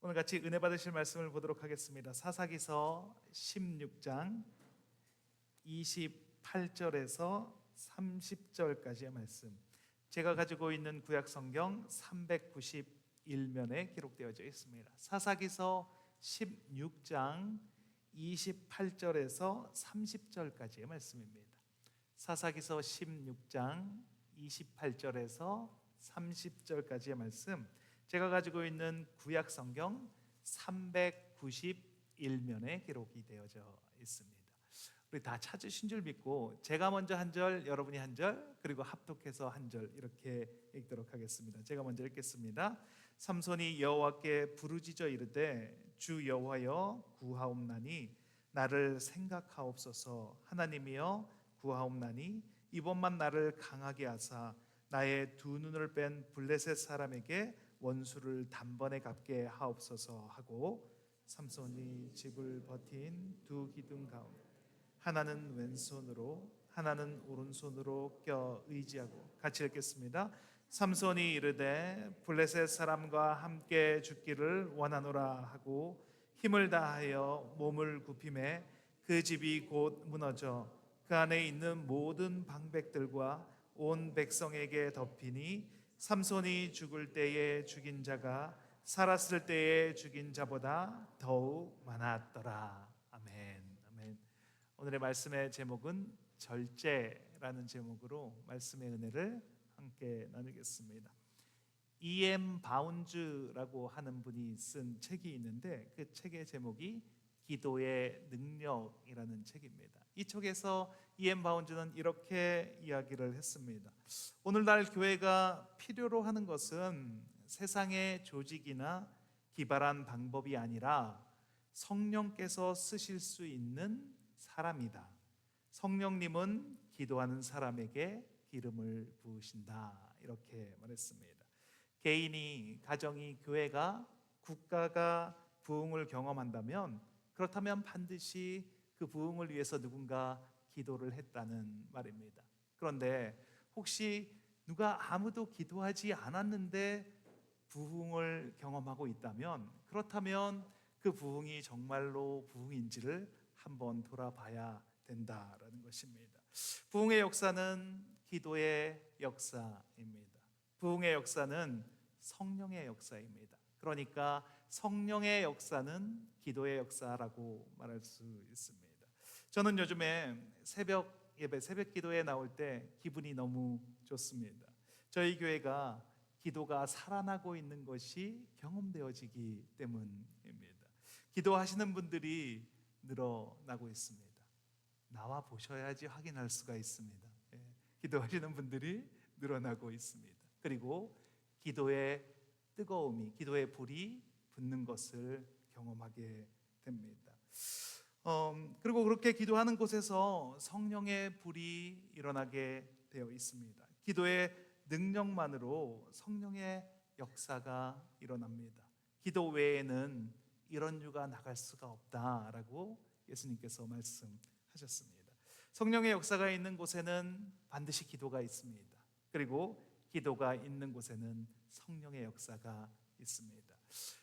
오늘 같이 은혜 받으실 말씀을 보도록 하겠습니다. 사사기서 16장 28절에서 30절까지의 말씀. 제가 가지고 있는 구약 성경 391면에 기록되어져 있습니다. 사사기서 16장 28절에서 30절까지의 말씀입니다. 사사기서 16장 28절에서 30절까지의 말씀, 제가 가지고 있는 구약 성경 391면에 기록이 되어져 있습니다. 우리 다 찾으신 줄 믿고 제가 먼저 한 절, 여러분이 한 절, 그리고 합독해서 한 절 이렇게 읽도록 하겠습니다. 제가 먼저 읽겠습니다. 삼손이 여호와께 부르짖어 이르되 주 여호와여 구하옵나니 나를 생각하옵소서. 하나님이여 구하옵나니 이번만 나를 강하게 하사 나의 두 눈을 뺀 블레셋 사람에게 원수를 단번에 갚게 하옵소서 하고, 삼손이 집을 버틴 두 기둥 가운데 하나는 왼손으로 하나는 오른손으로 껴 의지하고, 같이 읽겠습니다. 삼손이 이르되 블레셋 사람과 함께 죽기를 원하노라 하고 힘을 다하여 몸을 굽히매 그 집이 곧 무너져 그 안에 있는 모든 방백들과 온 백성에게 덮이니 삼손이 죽을 때에 죽인 자가 살았을 때에 죽인 자보다 더욱 많았더라. 아멘. 아멘. 오늘의 말씀의 제목은 절제라는 제목으로 말씀의 은혜를 함께 나누겠습니다. E.M. 바운즈라고 하는 분이 쓴 책이 있는데 그 책의 제목이 기도의 능력이라는 책입니다. 이 책에서 E.M. 바운즈는 이렇게 이야기를 했습니다. 오늘날 교회가 필요로 하는 것은 세상의 조직이나 기발한 방법이 아니라 성령께서 쓰실 수 있는 사람이다. 성령님은 기도하는 사람에게 기름을 부으신다. 이렇게 말했습니다. 개인이, 가정이, 교회가, 국가가 부흥을 경험한다면, 그렇다면 반드시 그 부흥을 위해서 누군가 기도를 했다는 말입니다. 그런데 혹시 누가 아무도 기도하지 않았는데 부흥을 경험하고 있다면, 그렇다면 그 부흥이 정말로 부흥인지를 한번 돌아봐야 된다라는 것입니다. 부흥의 역사는 기도의 역사입니다. 부흥의 역사는 성령의 역사입니다. 그러니까 성령의 역사는 기도의 역사라고 말할 수 있습니다. 저는 요즘에 새벽 예배, 새벽 기도에 나올 때 기분이 너무 좋습니다. 저희 교회가 기도가 살아나고 있는 것이 경험되어지기 때문입니다. 기도하시는 분들이 늘어나고 있습니다. 나와 보셔야지 확인할 수가 있습니다. 기도하시는 분들이 늘어나고 있습니다. 그리고 기도의 뜨거움이, 기도의 불이 붙는 것을 경험하게 됩니다. 그리고 그렇게 기도하는 곳에서 성령의 불이 일어나게 되어 있습니다. 기도의 능력만으로 성령의 역사가 일어납니다. 기도 외에는 이런 유가 나갈 수가 없다라고 예수님께서 말씀하셨습니다. 성령의 역사가 있는 곳에는 반드시 기도가 있습니다. 그리고 기도가 있는 곳에는 성령의 역사가 있습니다.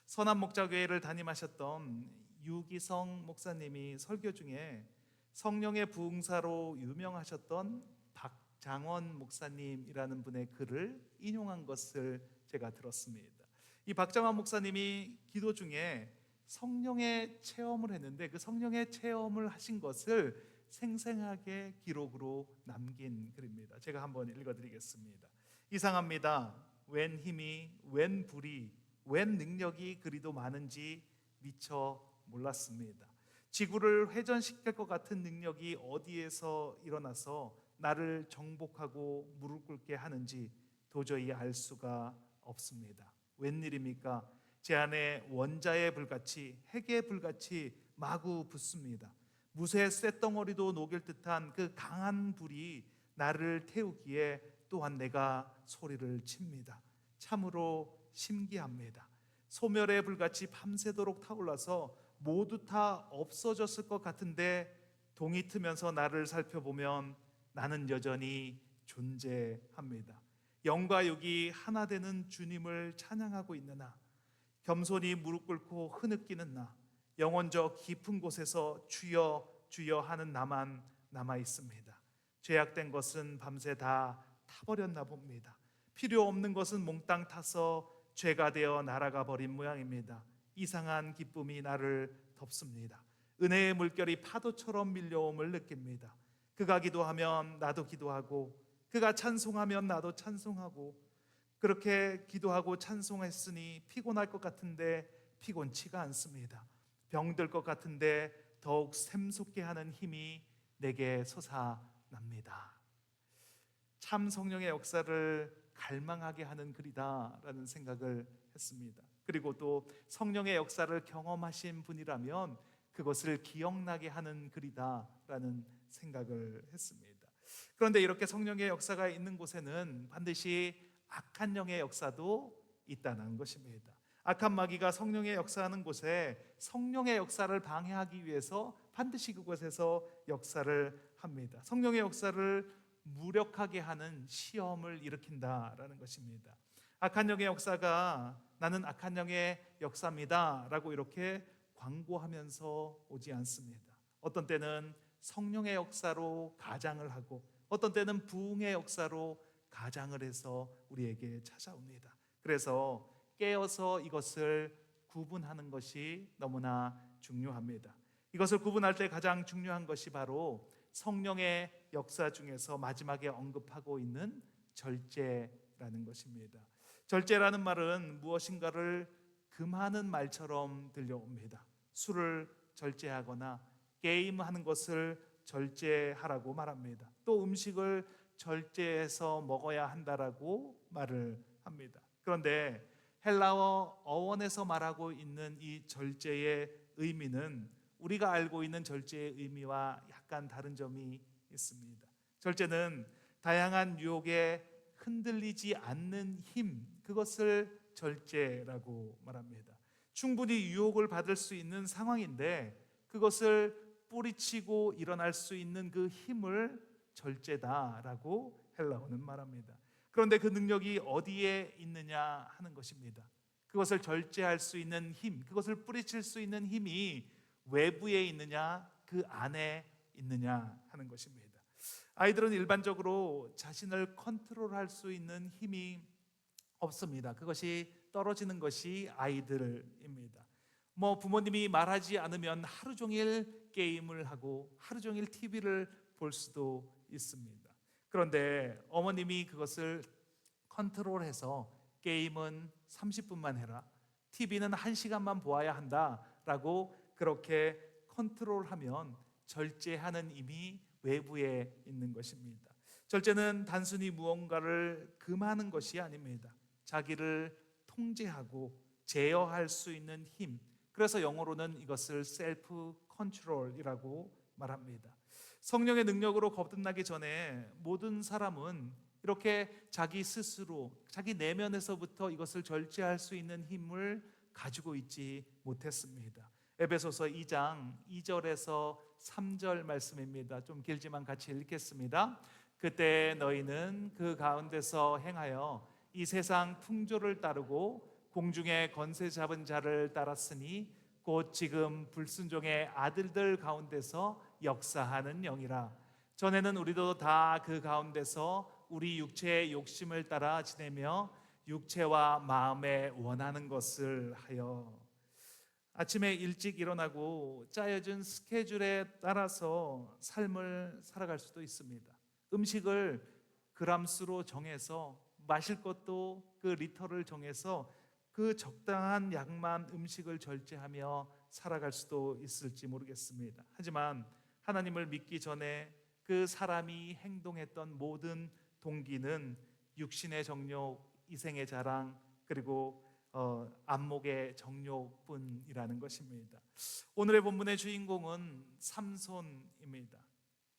선한목자교회를 담임하셨던 유기성 목사님이 설교 중에 성령의 부흥사로 유명하셨던 박장원 목사님이라는 분의 글을 인용한 것을 제가 들었습니다. 이 박장원 목사님이 기도 중에 성령의 체험을 했는데 그 성령의 체험을 하신 것을 생생하게 기록으로 남긴 글입니다. 제가 한번 읽어드리겠습니다. 이상합니다. 웬 힘이, 웬 불이, 웬 능력이 그리도 많은지 미처 몰랐습니다. 지구를 회전시킬 것 같은 능력이 어디에서 일어나서 나를 정복하고 무릎 꿇게 하는지 도저히 알 수가 없습니다. 웬일입니까? 제 안에 원자의 불같이, 핵의 불같이 마구 붙습니다. 무쇠 쇳덩어리도 녹일 듯한 그 강한 불이 나를 태우기에 또한 내가 소리를 칩니다. 참으로 신기합니다. 소멸의 불같이 밤새도록 타올라서 모두 다 없어졌을 것 같은데 동이 트면서 나를 살펴보면 나는 여전히 존재합니다. 영과 육이 하나 되는 주님을 찬양하고 있느나 겸손히 무릎 꿇고 흐느끼는 나, 영혼 저 깊은 곳에서 주여 주여 하는 나만 남아 있습니다. 죄악된 것은 밤새 다 타버렸나 봅니다. 필요 없는 것은 몽땅 타서 죄가 되어 날아가 버린 모양입니다. 이상한 기쁨이 나를 덮습니다. 은혜의 물결이 파도처럼 밀려옴을 느낍니다. 그가 기도하면 나도 기도하고, 그가 찬송하면 나도 찬송하고, 그렇게 기도하고 찬송했으니 피곤할 것 같은데 피곤치가 않습니다. 병들 것 같은데 더욱 샘솟게 하는 힘이 내게 솟아납니다. 참 성령의 역사를 갈망하게 하는 글이다라는 생각을 했습니다. 그리고 또 성령의 역사를 경험하신 분이라면 그것을 기억나게 하는 글이다라는 생각을 했습니다. 그런데 이렇게 성령의 역사가 있는 곳에는 반드시 악한 영의 역사도 있다는 것입니다. 악한 마귀가 성령의 역사하는 곳에 성령의 역사를 방해하기 위해서 반드시 그곳에서 역사를 합니다. 성령의 역사를 무력하게 하는 시험을 일으킨다라는 것입니다. 악한 영의 역사가 나는 악한 영의 역사입니다 라고 이렇게 광고하면서 오지 않습니다. 어떤 때는 성령의 역사로 가장을 하고, 어떤 때는 부흥의 역사로 가장을 해서 우리에게 찾아옵니다. 그래서 깨어서 이것을 구분하는 것이 너무나 중요합니다. 이것을 구분할 때 가장 중요한 것이 바로 성령의 역사 중에서 마지막에 언급하고 있는 절제라는 것입니다. 절제라는 말은 무엇인가를 금하는 말처럼 들려옵니다. 술을 절제하거나 게임하는 것을 절제하라고 말합니다. 또 음식을 절제해서 먹어야 한다라고 말을 합니다. 그런데 헬라어 어원에서 말하고 있는 이 절제의 의미는 우리가 알고 있는 절제의 의미와 약간 다른 점이 있습니다. 절제는 다양한 유혹에 흔들리지 않는 힘, 그것을 절제라고 말합니다. 충분히 유혹을 받을 수 있는 상황인데 그것을 뿌리치고 일어날 수 있는 그 힘을 절제다라고 헬라어는 말합니다. 그런데 그 능력이 어디에 있느냐 하는 것입니다. 그것을 절제할 수 있는 힘, 그것을 뿌리칠 수 있는 힘이 외부에 있느냐, 그 안에 있느냐 하는 것입니다. 아이들은 일반적으로 자신을 컨트롤할 수 있는 힘이 없습니다. 그것이 떨어지는 것이 아이들입니다. 부모님이 말하지 않으면 하루 종일 게임을 하고 하루 종일 TV를 볼 수도 있습니다. 그런데 어머님이 그것을 컨트롤해서 게임은 30분만 해라, TV는 1시간만 보아야 한다라고 그렇게 컨트롤하면 절제하는 힘이 외부에 있는 것입니다. 절제는 단순히 무언가를 금하는 것이 아닙니다. 자기를 통제하고 제어할 수 있는 힘, 그래서 영어로는 이것을 셀프 컨트롤이라고 말합니다. 성령의 능력으로 거듭나기 전에 모든 사람은 이렇게 자기 스스로, 자기 내면에서부터 이것을 절제할 수 있는 힘을 가지고 있지 못했습니다. 에베소서 2장 2절에서 3절 말씀입니다. 좀 길지만 같이 읽겠습니다. 그때 너희는 그 가운데서 행하여 이 세상 풍조를 따르고 공중의 권세 잡은 자를 따랐으니 곧 지금 불순종의 아들들 가운데서 역사하는 영이라. 전에는 우리도 다 그 가운데서 우리 육체의 욕심을 따라 지내며 육체와 마음에 원하는 것을 하여. 아침에 일찍 일어나고 짜여진 스케줄에 따라서 삶을 살아갈 수도 있습니다. 음식을 그람수로 정해서, 마실 것도 그 리터를 정해서 그 적당한 양만 음식을 절제하며 살아갈 수도 있을지 모르겠습니다. 하지만 하나님을 믿기 전에 그 사람이 행동했던 모든 동기는 육신의 정욕, 이생의 자랑, 그리고 안목의 정욕뿐이라는 것입니다. 오늘의 본문의 주인공은 삼손입니다.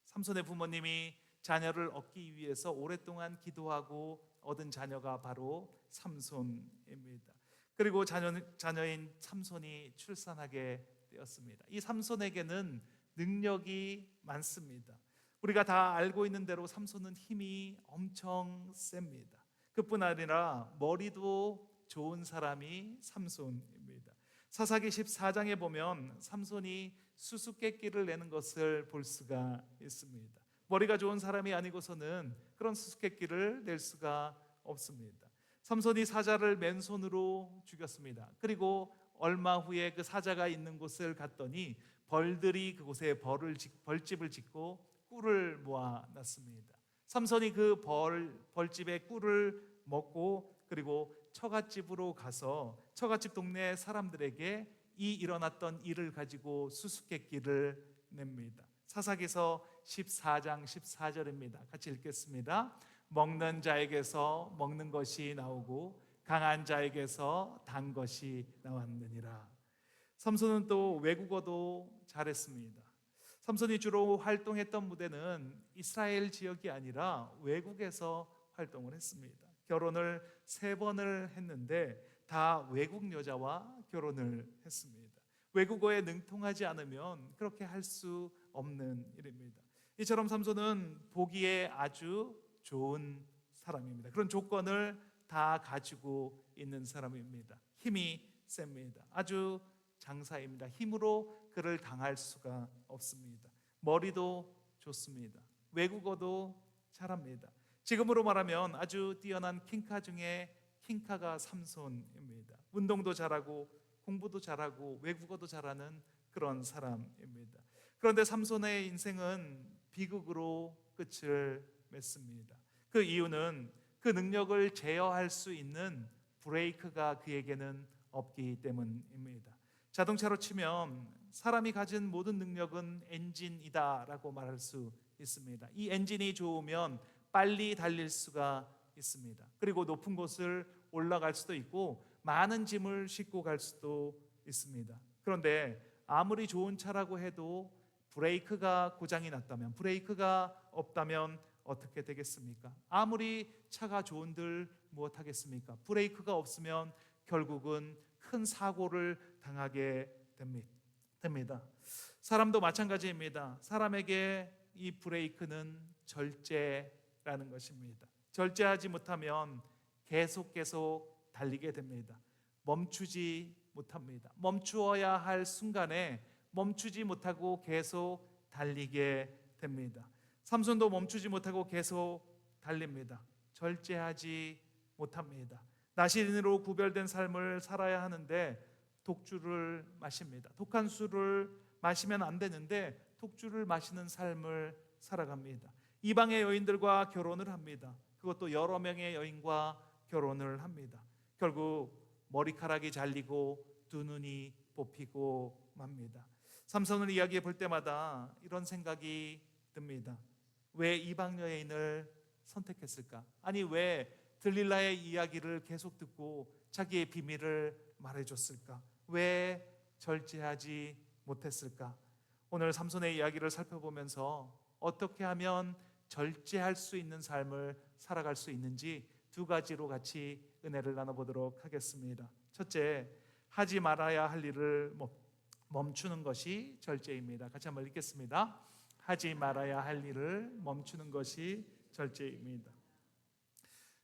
삼손의 부모님이 자녀를 얻기 위해서 오랫동안 기도하고 얻은 자녀가 바로 삼손입니다. 그리고 자녀인 삼손이 출산하게 되었습니다. 이 삼손에게는 능력이 많습니다. 우리가 다 알고 있는 대로 삼손은 힘이 엄청 셉니다. 그뿐 아니라 머리도 좋은 사람이 삼손입니다. 사사기 14장에 보면 삼손이 수수께끼를 내는 것을 볼 수가 있습니다. 머리가 좋은 사람이 아니고서는 그런 수수께끼를 낼 수가 없습니다. 삼손이 사자를 맨손으로 죽였습니다. 그리고 얼마 후에 그 사자가 있는 곳을 갔더니 벌들이 그곳에 벌집을 짓고 꿀을 모아놨습니다. 삼손이 그 벌집의 꿀을 먹고 그리고 처갓집으로 가서 처갓집 동네 사람들에게 이 일어났던 일을 가지고 수수께끼를 냅니다. 사사기서 14장 14절입니다. 같이 읽겠습니다. 먹는 자에게서 먹는 것이 나오고 강한 자에게서 단 것이 나왔느니라. 삼손은 또 외국어도 잘했습니다. 삼손이 주로 활동했던 무대는 이스라엘 지역이 아니라 외국에서 활동을 했습니다. 결혼을 3번을 했는데 다 외국 여자와 결혼을 했습니다. 외국어에 능통하지 않으면 그렇게 할 수 없는 일입니다. 이처럼 삼손은 보기에 아주 좋은 사람입니다. 그런 조건을 다 가지고 있는 사람입니다. 힘이 셉니다. 아주 장사입니다. 힘으로 그를 당할 수가 없습니다. 머리도 좋습니다. 외국어도 잘합니다. 지금으로 말하면 아주 뛰어난 킹카 중에 킹카가 삼손입니다. 운동도 잘하고 공부도 잘하고 외국어도 잘하는 그런 사람입니다. 그런데 삼손의 인생은 비극으로 끝을 맺습니다. 그 이유는 그 능력을 제어할 수 있는 브레이크가 그에게는 없기 때문입니다. 자동차로 치면 사람이 가진 모든 능력은 엔진이다라고 말할 수 있습니다. 이 엔진이 좋으면 빨리 달릴 수가 있습니다. 그리고 높은 곳을 올라갈 수도 있고 많은 짐을 싣고 갈 수도 있습니다. 그런데 아무리 좋은 차라고 해도 브레이크가 고장이 났다면, 브레이크가 없다면 어떻게 되겠습니까? 아무리 차가 좋은들 무엇하겠습니까? 브레이크가 없으면 결국은 큰 사고를 당하게 됩니다. 사람도 마찬가지입니다. 사람에게 이 브레이크는 절제라는 것입니다. 절제하지 못하면 계속 달리게 됩니다. 멈추지 못합니다. 멈추어야 할 순간에 멈추지 못하고 계속 달리게 됩니다. 삼손도 멈추지 못하고 계속 달립니다. 절제하지 못합니다. 나시린으로 구별된 삶을 살아야 하는데 독주를 마십니다. 독한 술을 마시면 안 되는데 독주를 마시는 삶을 살아갑니다. 이방의 여인들과 결혼을 합니다. 그것도 여러 명의 여인과 결혼을 합니다. 결국 머리카락이 잘리고 두 눈이 뽑히고 맙니다. 삼손을 이야기해 볼 때마다 이런 생각이 듭니다. 왜 이방 여인을 선택했을까? 아니 왜 들릴라의 이야기를 계속 듣고 자기의 비밀을 말해줬을까? 왜 절제하지 못했을까? 오늘 삼손의 이야기를 살펴보면서 어떻게 하면 절제할 수 있는 삶을 살아갈 수 있는지 2가지로 같이 은혜를 나눠보도록 하겠습니다. 첫째, 하지 말아야 할 일을 멈추는 것이 절제입니다. 같이 한번 읽겠습니다. 하지 말아야 할 일을 멈추는 것이 절제입니다.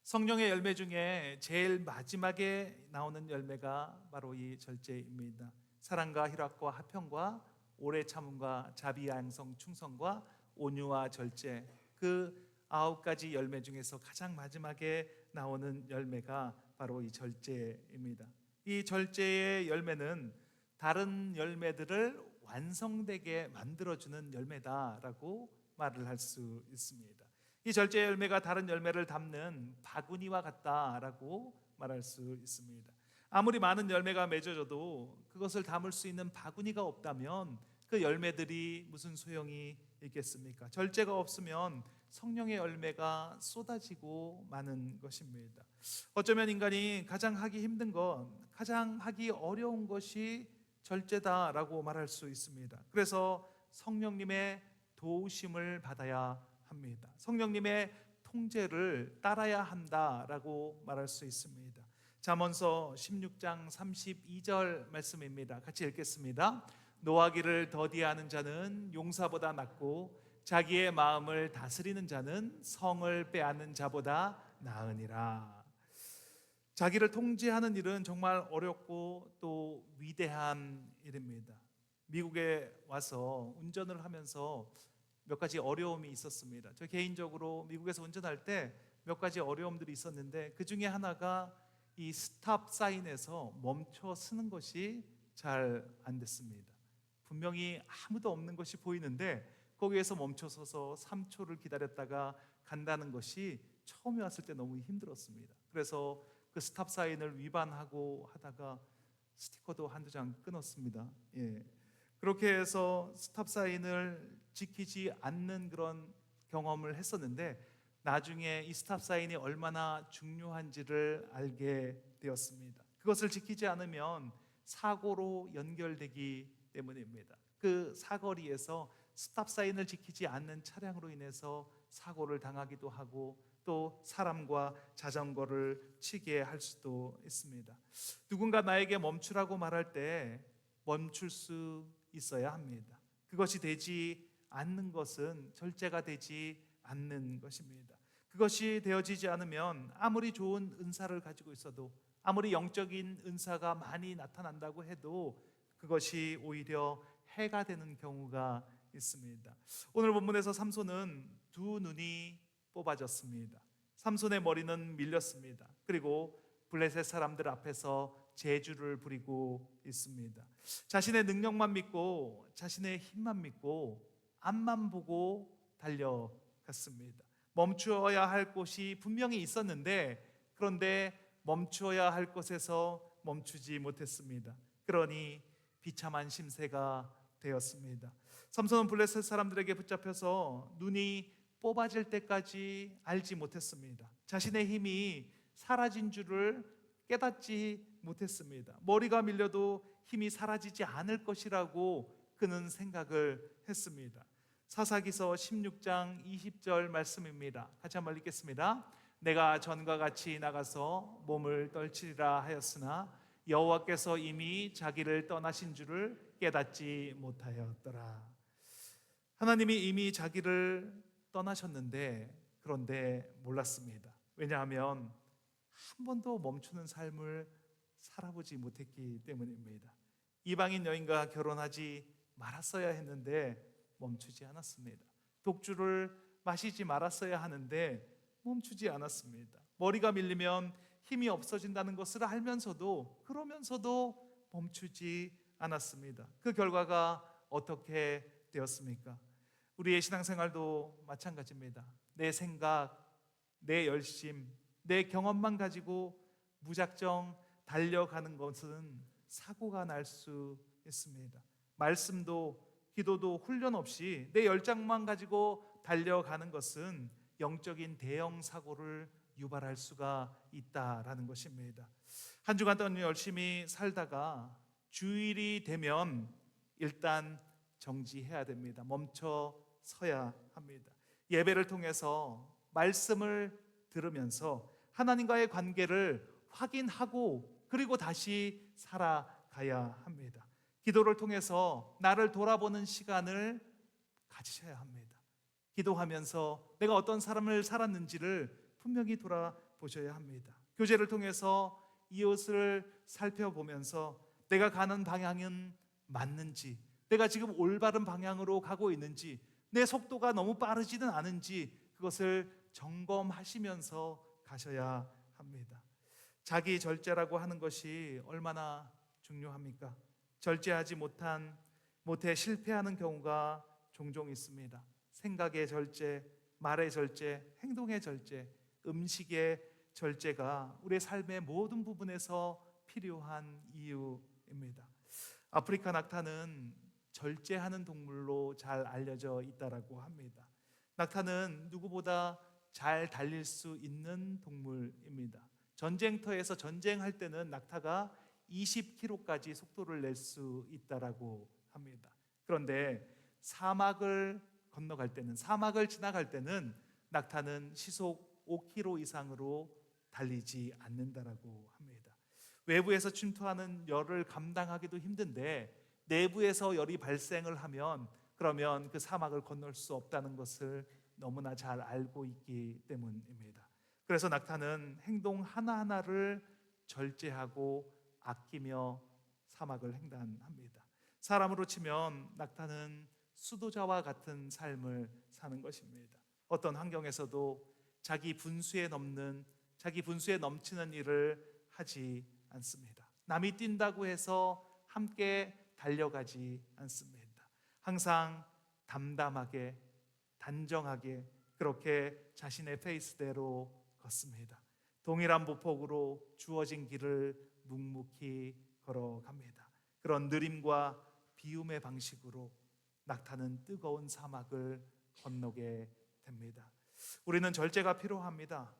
성령의 열매 중에 제일 마지막에 나오는 열매가 바로 이 절제입니다. 사랑과 희락과 화평과 오래 참음과 자비 양성 충성과 온유와 절제, 그 9가지 열매 중에서 가장 마지막에 나오는 열매가 바로 이 절제입니다. 이 절제의 열매는 다른 열매들을 완성되게 만들어주는 열매다라고 말을 할 수 있습니다. 이 절제 열매가 다른 열매를 담는 바구니와 같다라고 말할 수 있습니다. 아무리 많은 열매가 맺어져도 그것을 담을 수 있는 바구니가 없다면 그 열매들이 무슨 소용이 있겠습니까? 절제가 없으면 성령의 열매가 쏟아지고 마는 것입니다. 어쩌면 인간이 가장 하기 힘든 것, 가장 하기 어려운 것이 절제다라고 말할 수 있습니다. 그래서 성령님의 도우심을 받아야 합니다. 성령님의 통제를 따라야 한다라고 말할 수 있습니다. 잠언서 16장 32절 말씀입니다. 같이 읽겠습니다. 노하기를 더디하는 자는 용사보다 낫고 자기의 마음을 다스리는 자는 성을 빼앗는 자보다 나으니라. 자기를 통제하는 일은 정말 어렵고 또 위대한 일입니다. 미국에 와서 운전을 하면서 몇 가지 어려움이 있었습니다. 저 개인적으로 미국에서 운전할 때 몇 가지 어려움들이 있었는데 그 중에 하나가 이 스탑 사인에서 멈춰 서는 것이 잘 안 됐습니다. 분명히 아무도 없는 것이 보이는데 거기에서 멈춰 서서 3초를 기다렸다가 간다는 것이 처음에 왔을 때 너무 힘들었습니다. 그래서 그 스탑 사인을 위반하고 하다가 스티커도 한두 장 끊었습니다. 예. 그렇게 해서 스탑 사인을 지키지 않는 그런 경험을 했었는데 나중에 이 스탑 사인이 얼마나 중요한지를 알게 되었습니다. 그것을 지키지 않으면 사고로 연결되기 때문입니다. 그 사거리에서 스탑 사인을 지키지 않는 차량으로 인해서 사고를 당하기도 하고 또 사람과 자전거를 치게 할 수도 있습니다. 누군가 나에게 멈추라고 말할 때 멈출 수 있어야 합니다. 그것이 되지 않는 것은 절제가 되지 않는 것입니다. 그것이 되어지지 않으면 아무리 좋은 은사를 가지고 있어도 아무리 영적인 은사가 많이 나타난다고 해도 그것이 오히려 해가 되는 경우가 있습니다. 오늘 본문에서 삼손은 두 눈이 뽑아졌습니다. 삼손의 머리는 밀렸습니다. 그리고 블레셋 사람들 앞에서 제주를 부리고 있습니다. 자신의 능력만 믿고 자신의 힘만 믿고 앞만 보고 달려갔습니다. 멈추어야 할 곳이 분명히 있었는데 그런데 멈추어야 할 곳에서 멈추지 못했습니다. 그러니 비참한 심세가 되었습니다. 삼손은 블레셋 사람들에게 붙잡혀서 눈이 뽑아질 때까지 알지 못했습니다. 자신의 힘이 사라진 줄을 깨닫지 못했습니다. 머리가 밀려도 힘이 사라지지 않을 것이라고 그는 생각을 했습니다. 사사기서 16장 20절 말씀입니다. 같이 한번 읽겠습니다. 내가 전과 같이 나가서 몸을 떨치리라 하였으나 여호와께서 이미 자기를 떠나신 줄을 깨닫지 못하였더라. 하나님이 이미 자기를 떠나셨는데 그런데 몰랐습니다. 왜냐하면 한 번도 멈추는 삶을 살아보지 못했기 때문입니다. 이방인 여인과 결혼하지 말았어야 했는데 멈추지 않았습니다. 독주를 마시지 말았어야 하는데 멈추지 않았습니다. 머리가 밀리면 힘이 없어진다는 것을 알면서도 그러면서도 멈추지 않았습니다. 그 결과가 어떻게 되었습니까? 우리의 신앙생활도 마찬가지입니다. 내 생각, 내 열심, 내 경험만 가지고 무작정 달려가는 것은 사고가 날 수 있습니다. 말씀도 기도도 훈련 없이 내 열정만 가지고 달려가는 것은 영적인 대형 사고를 유발할 수가 있다라는 것입니다. 한 주간 동안 열심히 살다가 주일이 되면 일단 정지해야 됩니다. 멈춰 서야 합니다. 예배를 통해서 말씀을 들으면서 하나님과의 관계를 확인하고 그리고 다시 살아가야 합니다. 기도를 통해서 나를 돌아보는 시간을 가지셔야 합니다. 기도하면서 내가 어떤 삶을 살았는지를 분명히 돌아보셔야 합니다. 교제를 통해서 이웃을 살펴보면서 내가 가는 방향은 맞는지, 내가 지금 올바른 방향으로 가고 있는지, 내 속도가 너무 빠르지는 않은지 그것을 점검하시면서 가셔야 합니다. 자기 절제라고 하는 것이 얼마나 중요합니까? 절제하지 못해 실패하는 경우가 종종 있습니다. 생각의 절제, 말의 절제, 행동의 절제, 음식의 절제가 우리의 삶의 모든 부분에서 필요한 이유입니다. 아프리카 낙타는 절제하는 동물로 잘 알려져 있다고 합니다. 낙타는 누구보다 잘 달릴 수 있는 동물입니다. 전쟁터에서 전쟁할 때는 낙타가 20km까지 속도를 낼 수 있다고 합니다. 그런데 사막을 건너갈 때는, 사막을 지나갈 때는 낙타는 시속 5km 이상으로 달리지 않는다고 합니다. 외부에서 침투하는 열을 감당하기도 힘든데 내부에서 열이 발생을 하면 그러면 그 사막을 건널 수 없다는 것을 너무나 잘 알고 있기 때문입니다. 그래서 낙타는 행동 하나하나를 절제하고 아끼며 사막을 횡단합니다. 사람으로 치면 낙타는 수도자와 같은 삶을 사는 것입니다. 어떤 환경에서도 자기 분수에 넘치는 일을 하지 않습니다. 남이 뛴다고 해서 함께 달려가지 않습니다. 항상 담담하게, 단정하게 그렇게 자신의 페이스대로 걷습니다. 동일한 보폭으로 주어진 길을 묵묵히 걸어갑니다. 그런 느림과 비움의 방식으로 낙타는 뜨거운 사막을 건너게 됩니다. 우리는 절제가 필요합니다.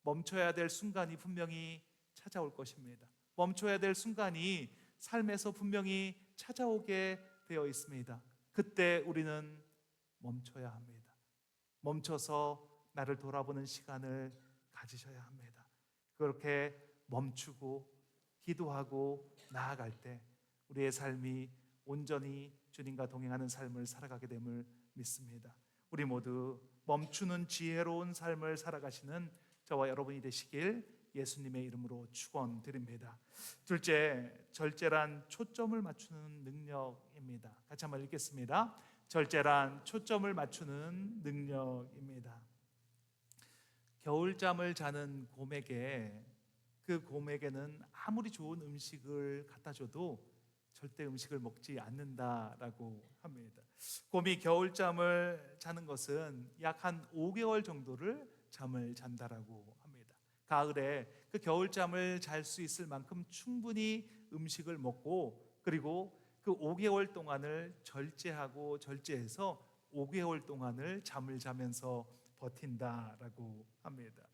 멈춰야 될 순간이 분명히 찾아올 것입니다. 멈춰야 될 순간이 삶에서 분명히 찾아오게 되어 있습니다. 그때 우리는 멈춰야 합니다. 멈춰서 나를 돌아보는 시간을 가지셔야 합니다. 그렇게 멈추고 기도하고 나아갈 때 우리의 삶이 온전히 주님과 동행하는 삶을 살아가게 됨을 믿습니다. 우리 모두 멈추는 지혜로운 삶을 살아가시는 저와 여러분이 되시길 예수님의 이름으로 축원드립니다. 둘째, 절제란 초점을 맞추는 능력입니다. 같이 한번 읽겠습니다. 절제란 초점을 맞추는 능력입니다. 겨울잠을 자는 곰에게 그 곰에게는 아무리 좋은 음식을 갖다 줘도 절대 음식을 먹지 않는다라고 합니다. 곰이 겨울잠을 자는 것은 약 한 5개월 정도를 잠을 잔다라고 합니다. 가을에 그 겨울잠을 잘 수 있을 만큼 충분히 음식을 먹고 그리고 그 5개월 동안을 절제해서 5개월 동안을 잠을 자면서 버틴다라고 합니다.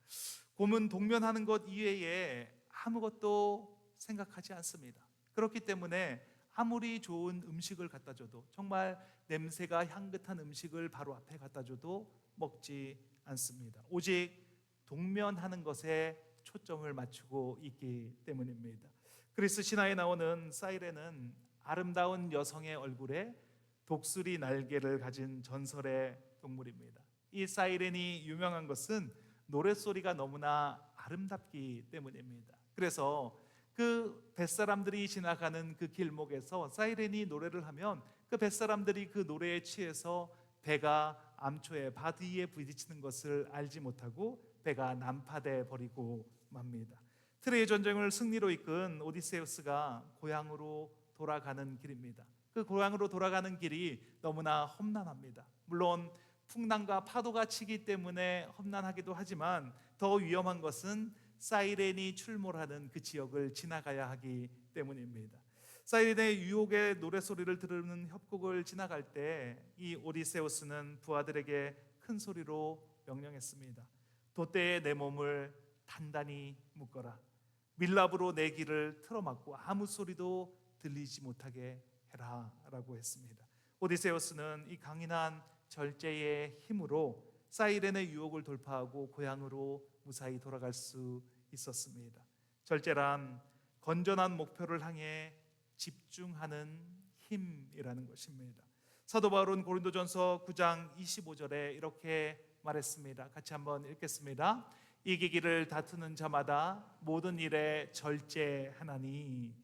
곰은 동면하는 것 이외에 아무것도 생각하지 않습니다. 그렇기 때문에 아무리 좋은 음식을 갖다 줘도 정말 냄새가 향긋한 음식을 바로 앞에 갖다 줘도 먹지 않습니다. 오직 동면하는 것에 초점을 맞추고 있기 때문입니다. 그리스 신화에 나오는 사이렌은 아름다운 여성의 얼굴에 독수리 날개를 가진 전설의 동물입니다. 이 사이렌이 유명한 것은 노랫소리가 너무나 아름답기 때문입니다. 그래서 그 뱃사람들이 지나가는 그 길목에서 사이렌이 노래를 하면 그 뱃사람들이 그 노래에 취해서 배가 암초에 바위에 부딪히는 것을 알지 못하고 배가 난파돼 버리고 맙니다. 트로이 전쟁을 승리로 이끈 오디세우스가 고향으로 돌아가는 길입니다. 그 고향으로 돌아가는 길이 너무나 험난합니다. 물론 풍랑과 파도가 치기 때문에 험난하기도 하지만 더 위험한 것은 사이렌이 출몰하는 그 지역을 지나가야 하기 때문입니다. 사이렌의 유혹의 노래소리를 들으는 협곡을 지나갈 때 이 오디세우스는 부하들에게 큰 소리로 명령했습니다. 돛대에 내 몸을 단단히 묶어라. 밀랍으로 내 귀를 틀어막고 아무 소리도 들리지 못하게 해라 라고 했습니다. 오디세우스는 이 강인한 절제의 힘으로 사이렌의 유혹을 돌파하고 고향으로 무사히 돌아갈 수 있었습니다. 절제란 건전한 목표를 향해 집중하는 힘이라는 것입니다. 사도 바울은 고린도전서 9장 25절에 이렇게 말했습니다. 같이 한번 읽겠습니다. 이기기를 다투는 자마다 모든 일에 절제하나니.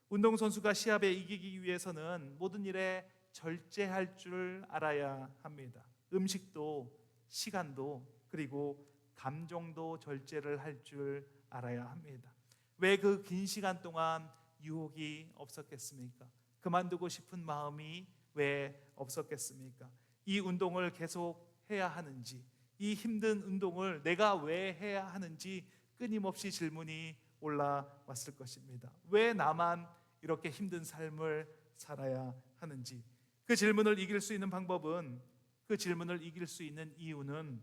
운동선수가 시합에 이기기 위해서는 모든 일에 절제할 줄 알아야 합니다. 음식도 시간도 그리고 감정도 절제를 할 줄 알아야 합니다. 왜 그 긴 시간 동안 유혹이 없었겠습니까? 그만두고 싶은 마음이 왜 없었겠습니까? 이 운동을 계속 해야 하는지, 이 힘든 운동을 내가 왜 해야 하는지 끊임없이 질문이 올라왔을 것입니다. 왜 나만 이렇게 힘든 삶을 살아야 하는지. 그 질문을 이길 수 있는 방법은, 그 질문을 이길 수 있는 이유는,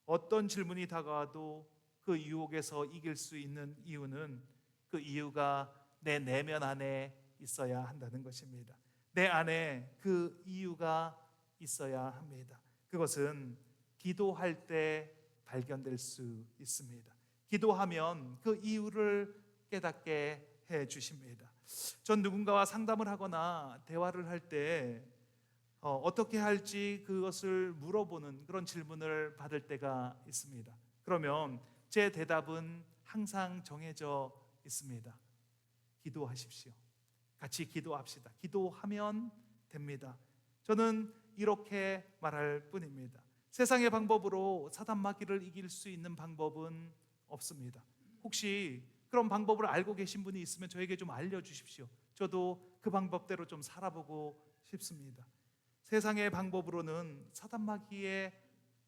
어떤 질문이 다가와도 그 유혹에서 이길 수 있는 이유는 그 이유가 내 내면 안에 있어야 한다는 것입니다. 내 안에 그 이유가 있어야 합니다. 그것은 기도할 때 발견될 수 있습니다. 기도하면 그 이유를 깨닫게 해 주십니다. 전 누군가와 상담을 하거나 대화를 할 때 어떻게 할지 그것을 물어보는 그런 질문을 받을 때가 있습니다. 그러면 제 대답은 항상 정해져 있습니다. 기도하십시오. 같이 기도합시다. 기도하면 됩니다. 저는 이렇게 말할 뿐입니다. 세상의 방법으로 사단 마귀를 이길 수 있는 방법은 없습니다. 혹시 그런 방법을 알고 계신 분이 있으면 저에게 좀 알려주십시오. 저도 그 방법대로 좀 살아보고 싶습니다. 세상의 방법으로는 사단 마귀의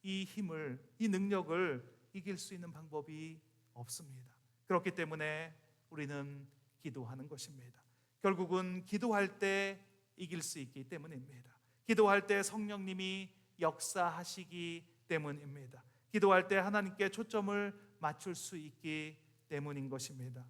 이 힘을, 이 능력을 이길 수 있는 방법이 없습니다. 그렇기 때문에 우리는 기도하는 것입니다. 결국은 기도할 때 이길 수 있기 때문입니다. 기도할 때 성령님이 역사하시기 때문입니다. 기도할 때 하나님께 초점을 맞출 수 있기 때문인 것입니다.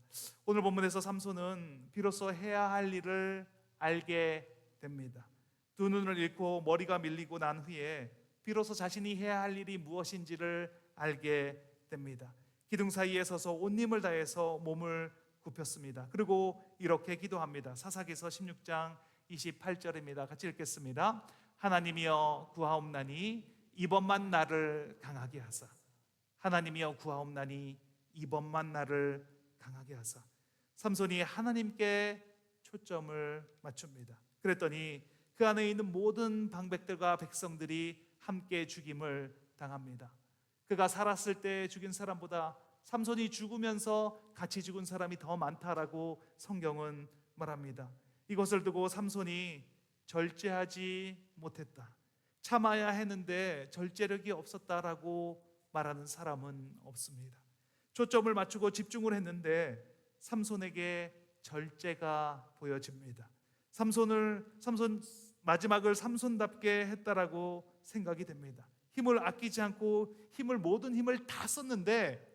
오늘 본문에서 삼손은 비로소 해야 할 일을 알게 됩니다. 두 눈을 잃고 머리가 밀리고 난 후에 비로소 자신이 해야 할 일이 무엇인지를 알게 됩니다. 기둥 사이에 서서 온 힘을 다해서 몸을 굽혔습니다. 그리고 이렇게 기도합니다. 사사기서 16장 28절입니다. 같이 읽겠습니다. 하나님이여 구하옵나니 이번만 나를 강하게 하사. 하나님이여 구하옵나니 이번만 나를 강하게 하사. 삼손이 하나님께 초점을 맞춥니다. 그랬더니 그 안에 있는 모든 방백들과 백성들이 함께 죽임을 당합니다. 그가 살았을 때 죽인 사람보다 삼손이 죽으면서 같이 죽은 사람이 더 많다라고 성경은 말합니다. 이것을 두고 삼손이 절제하지 못했다, 참아야 했는데 절제력이 없었다라고 말하는 사람은 없습니다. 초점을 맞추고 집중을 했는데 삼손에게 절제가 보여집니다. 삼손 마지막을 삼손답게 했다라고 생각이 됩니다. 힘을 아끼지 않고 모든 힘을 다 썼는데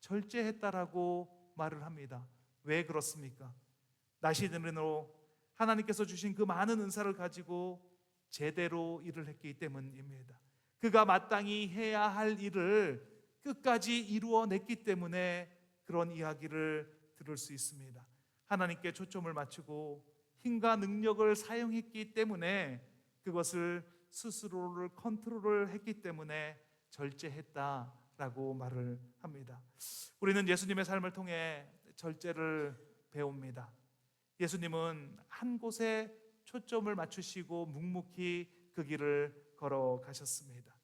절제했다라고 말을 합니다. 왜 그렇습니까? 나시든으로 하나님께서 주신 그 많은 은사를 가지고 제대로 일을 했기 때문입니다. 그가 마땅히 해야 할 일을 끝까지 이루어냈기 때문에 그런 이야기를 들을 수 있습니다. 하나님께 초점을 맞추고 힘과 능력을 사용했기 때문에, 그것을 스스로를 컨트롤을 했기 때문에 절제했다라고 말을 합니다. 우리는 예수님의 삶을 통해 절제를 배웁니다. 예수님은 한 곳에 초점을 맞추시고 묵묵히 그 길을 걸어가셨습니다.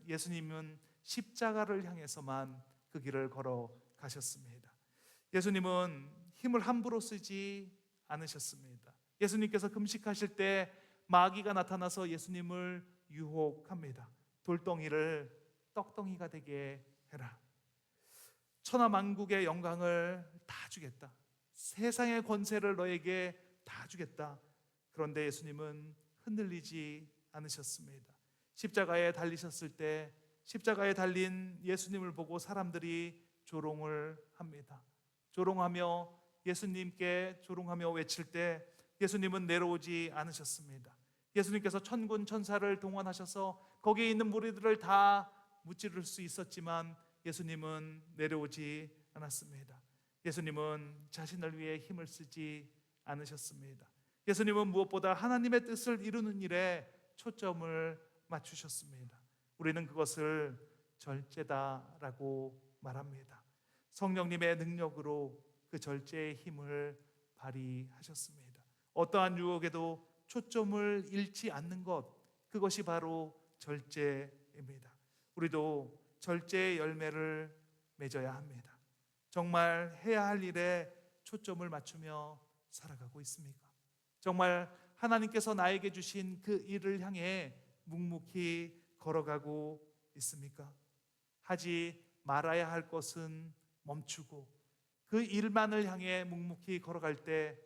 예수님은 십자가를 향해서만 그 길을 걸어가셨습니다. 예수님은 힘을 함부로 쓰지 않으셨습니다. 예수님께서 금식하실 때 마귀가 나타나서 예수님을 유혹합니다. 돌덩이를 떡덩이가 되게 해라. 천하만국의 영광을 다 주겠다. 세상의 권세를 너에게 다 주겠다. 그런데 예수님은 흔들리지 않으셨습니다. 십자가에 달리셨을 때 십자가에 달린 예수님을 보고 사람들이 조롱을 합니다. 조롱하며 예수님께 조롱하며 외칠 때 예수님은 내려오지 않으셨습니다. 예수님께서 천군 천사를 동원하셔서 거기에 있는 무리들을 다 무찌를 수 있었지만 예수님은 내려오지 않았습니다. 예수님은 자신을 위해 힘을 쓰지 않으셨습니다. 예수님은 무엇보다 하나님의 뜻을 이루는 일에 초점을 맞추셨습니다. 우리는 그것을 절제다라고 말합니다. 성령님의 능력으로 그 절제의 힘을 발휘하셨습니다. 어떠한 유혹에도 초점을 잃지 않는 것, 그것이 바로 절제입니다. 우리도 절제의 열매를 맺어야 합니다. 정말 해야 할 일에 초점을 맞추며 살아가고 있습니까? 정말 하나님께서 나에게 주신 그 일을 향해 묵묵히 걸어가고 있습니까? 하지 말아야 할 것은 멈추고 그 일만을 향해 묵묵히 걸어갈 때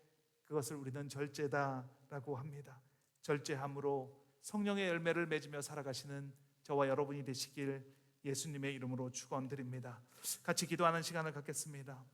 그것을 우리는 절제다라고 합니다. 절제함으로 성령의 열매를 맺으며 살아가시는 저와 여러분이 되시길 예수님의 이름으로 축원드립니다. 같이 기도하는 시간을 갖겠습니다.